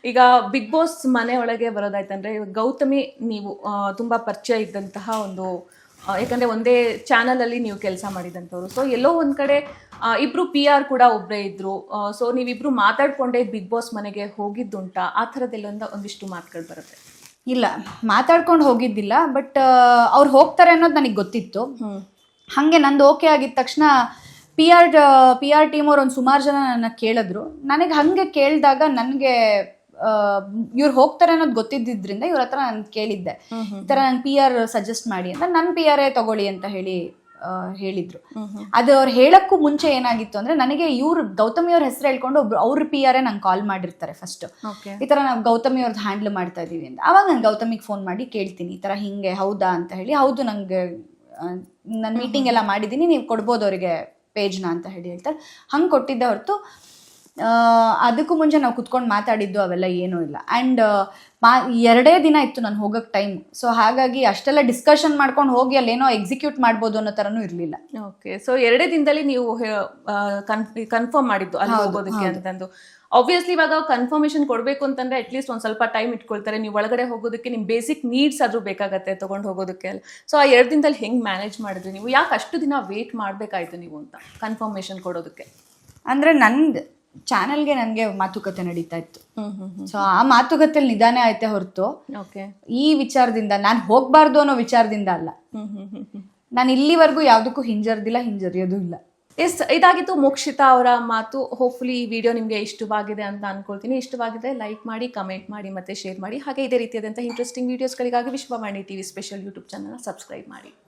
ಈಗ big boss ಮನೆ ಒಳಗೆ ಬರೋದಾಯ್ತಂದ್ರೆ ಇವಾಗ ಗೌತಮಿ ನೀವು ತುಂಬಾ ಪರಿಚಯ ಇದ್ದಂತಹ ಒಂದು ಯಾಕಂದ್ರೆ ಒಂದೇ ಚಾನಲ್ ಅಲ್ಲಿ ನೀವು ಕೆಲಸ ಮಾಡಿದಂಥವ್ರು. ಸೊ ಎಲ್ಲೋ ಒಂದ್ ಕಡೆ ಇಬ್ರು PR ಕೂಡ ಒಬ್ಬರೇ ಇದ್ರು. ಸೊ ನೀವಿಬ್ರು ಮಾತಾಡ್ಕೊಂಡೇ ಬಿಗ್ ಬಾಸ್ ಮನೆಗೆ ಹೋಗಿದ್ದುಂಟಾ? ಆ ಥರದ್ದೆಲ್ಲೊಂದ ಒಂದಿಷ್ಟು ಮಾತುಗಳು ಬರುತ್ತೆ. ಇಲ್ಲ, ಮಾತಾಡ್ಕೊಂಡು ಹೋಗಿದ್ದಿಲ್ಲ. ಬಟ್ ಅವ್ರು ಹೋಗ್ತಾರೆ ಅನ್ನೋದು ನನಗೆ ಗೊತ್ತಿತ್ತು. ಹಾಗೆ ನಂದು ಓಕೆ ಆಗಿದ ತಕ್ಷಣ ಪಿ ಆರ್ ಟೀಮ್ ಅವ್ರು ಒಂದು ಸುಮಾರು ಜನ ನನ್ನ ಕೇಳಿದ್ರು. ನನಗೆ ಹಾಗೆ ಕೇಳಿದಾಗ ನನಗೆ ಇವ್ರು ಹೋಗ್ತಾರೆ ಅನ್ನೋದು ಗೊತ್ತಿದ್ದರಿಂದ ಇವ್ರ ಹತ್ರ ನಾನು ಕೇಳಿದ್ದೆ, ಈ ಥರ ನನ್ನ PR ಸಜೆಸ್ಟ್ ಮಾಡಿ ಅಂತ. ನನ್ನ PR ತಗೊಳ್ಳಿ ಅಂತ ಹೇಳಿದ್ರು. ಅದು ಅವ್ರು ಹೇಳಕ್ಕೂ ಮುಂಚೆ ಏನಾಗಿತ್ತು ಅಂದ್ರೆ, ನನಗೆ ಇವ್ರು ಗೌತಮಿ ಅವ್ರ ಹೆಸರು ಹೇಳ್ಕೊಂಡು ಅವ್ರ PR ನಂಗೆ ಕಾಲ್ ಮಾಡಿರ್ತಾರೆ ಫಸ್ಟ್, ಈ ತರ ನಾವು ಗೌತಮಿ ಅವ್ರದ್ದು ಹ್ಯಾಂಡಲ್ ಮಾಡ್ತಾ ಇದೀವಿ ಅಂತ. ಅವಾಗ ನಾನು ಗೌತಮಿಗೆ ಫೋನ್ ಮಾಡಿ ಕೇಳ್ತೀನಿ, ಈ ತರ ಹಿಂಗೆ ಹೌದಾ ಅಂತ ಹೇಳಿ. ಹೌದು, ನಂಗೆ ನಾನು ಮೀಟಿಂಗ್ ಎಲ್ಲ ಮಾಡಿದ್ದೀನಿ, ನೀವು ಕೊಡ್ಬೋದು ಅವರಿಗೆ ಪೇಜ್ನ ಅಂತ ಹೇಳ್ತಾರೆ. ಹಂಗೆ ಕೊಟ್ಟಿದ್ದೆ ಹೊರತು ಅದಕ್ಕೂ ಮುಂಚೆ ನಾವು ಕುತ್ಕೊಂಡು ಮಾತಾಡಿದ್ದು ಅವೆಲ್ಲ ಏನೂ ಇಲ್ಲ. ಆ್ಯಂಡ್ 2 ದಿನ ಇತ್ತು ನಾನು ಹೋಗೋಕ್ಕೆ ಟೈಮ್. ಸೊ ಹಾಗಾಗಿ ಅಷ್ಟೆಲ್ಲ ಡಿಸ್ಕಷನ್ ಮಾಡ್ಕೊಂಡು ಹೋಗಿ ಅಲ್ಲೇನೋ ಎಕ್ಸಿಕ್ಯೂಟ್ ಮಾಡ್ಬೋದು ಅನ್ನೋ ಥರನೂ ಇರಲಿಲ್ಲ. ಓಕೆ, ಸೊ 2 ದಿನದಲ್ಲಿ ನೀವು ಕನ್ಫರ್ಮ್ ಮಾಡಿದ್ದು ಅಲ್ಲಿ ಹೋಗೋದಕ್ಕೆ ಅಂತಂದು. ಆಬ್ವಿಯಸ್ಲಿ ಇವಾಗ ಕನ್ಫರ್ಮೇಶನ್ ಕೊಡಬೇಕು ಅಂತಂದ್ರೆ ಅಟ್ಲೀಸ್ಟ್ ಒಂದು ಸ್ವಲ್ಪ ಟೈಮ್ ಇಟ್ಕೊಳ್ತಾರೆ. ನೀವು ಒಳಗಡೆ ಹೋಗೋದಕ್ಕೆ ನಿಮ್ಮ ಬೇಸಿಕ್ ನೀಡ್ಸ್ ಆದ್ರೂ ಬೇಕಾಗತ್ತೆ ತೊಗೊಂಡು ಹೋಗೋದಕ್ಕೆ ಅಲ್ಲ. ಸೊ ಆ 2 ದಿನದಲ್ಲಿ ಹೆಂಗೆ ಮ್ಯಾನೇಜ್ ಮಾಡಿದ್ರಿ ನೀವು? ಯಾಕೆ ಅಷ್ಟು ದಿನ ವೇಟ್ ಮಾಡಬೇಕಾಯ್ತು ನೀವು ಅಂತ ಕನ್ಫರ್ಮೇಶನ್ ಕೊಡೋದಕ್ಕೆ? ಅಂದರೆ ನಂದು ಚಾನಲ್ಗೆ ನನಗೆ ಮಾತುಕತೆ ನಡೀತಾ ಇತ್ತು. ಸೊ ಆ ಮಾತುಕತೆಯಲ್ಲಿ ನಿಧಾನ ಆಯ್ತೆ ಹೊರತು ಈ ವಿಚಾರದಿಂದ ನಾನು ಹೋಗ್ಬಾರ್ದು ಅನ್ನೋ ವಿಚಾರದಿಂದ ಅಲ್ಲ. ನಾನು ಇಲ್ಲಿವರೆಗೂ ಯಾವುದಕ್ಕೂ ಹಿಂಜರಿಯೋದು ಇಲ್ಲ. ಇದಾಗಿತ್ತು ಮೋಕ್ಷಿತಾ ಅವರ ಮಾತು. ಹೋಪ್ಫುಲಿ ಈ ವಿಡಿಯೋ ನಿಮಗೆ ಇಷ್ಟವಾಗಿದೆ ಅಂತ ಅನ್ಕೊಳ್ತೀನಿ. ಇಷ್ಟವಾಗಿದೆ ಲೈಕ್ ಮಾಡಿ, ಕಮೆಂಟ್ ಮಾಡಿ, ಮತ್ತೆ ಶೇರ್ ಮಾಡಿ. ಹಾಗೆ ಇದೇ ರೀತಿಯಾದಂಥ ಇಂಟ್ರೆಸ್ಟಿಂಗ್ ವಿಡಿಯೋಸ್ಗಳಿಗಾಗಿ ವಿಶ್ವವಾಣಿ TV ಸ್ಪೆಷಲ್ ಯೂಟ್ಯೂಬ್ ಚಾನಲ್ನ ಸಬ್ಸ್ಕ್ರೈಬ್ ಮಾಡಿ.